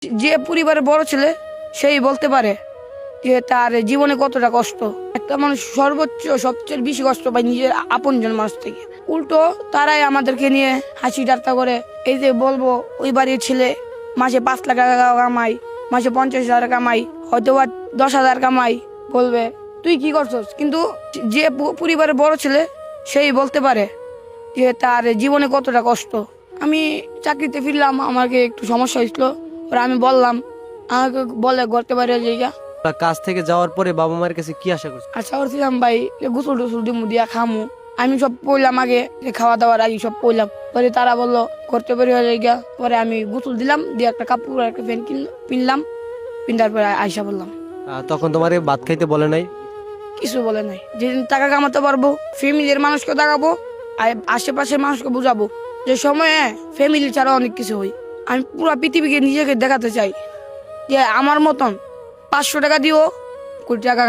যে পরিবারের বড় ছেলে সেই বলতে পারে যে তার জীবনে কতটা কষ্ট। একটা মানুষ সর্বোচ্চ সবচেয়ে বেশি কষ্ট পায় নিজের আপনজন মানুষ থেকে। উল্টো তারাই আমাদেরকে নিয়ে হাসি ঠাট্টা করে। এই যে বলবো ওই বাড়ির ছেলে মাসে 5 লাখ টাকা কামাই, মাসে 50,000 কামাই, হয়তো বা 10,000 কামাই, বলবে তুই কি করছস। কিন্তু যে পরিবারের বড় ছেলে সেই বলতে পারে যে তার জীবনে কতটা কষ্ট। আমি চাকরিতে ফিরলাম, আমাকে একটু সমস্যা হয়েছিল, ওরা আমি বললাম, আমাকে বলে করতে পারে জায়গা। কাজ থেকে যাওয়ার পরে বাবা মায়ের কাছে কি আশা করছো? আশা করছিলাম ভাই গোসল টোসল দিমু দিয়া খামু। আমি সব পড়লাম আগে, খাওয়া দাওয়ার আগে সব পড়লাম। পরে তারা বললো করতে পারি জায়গা। পরে আমি গোসল দিলাম, দিয়ে একটা কাপড় একটা প্যান্ট কিনলাম, পিন্ধার পরে আয়সা বললাম। তখন তোমার ভাত খাইতে বলে নাই? কিছু বলে নাই। যেদিন টাকা কামাতে পারবো ফ্যামিলির মানুষকে দেখাবো, আর আশেপাশের মানুষকে বুঝাবো যে সময়ে ফ্যামিলি ছাড়া অনেক কিছু হয়। আমি পুরো পৃথিবীকে নিজেকে দেখাতে চাই যে আমার মতন 500 টাকা দিও কোটি টাকা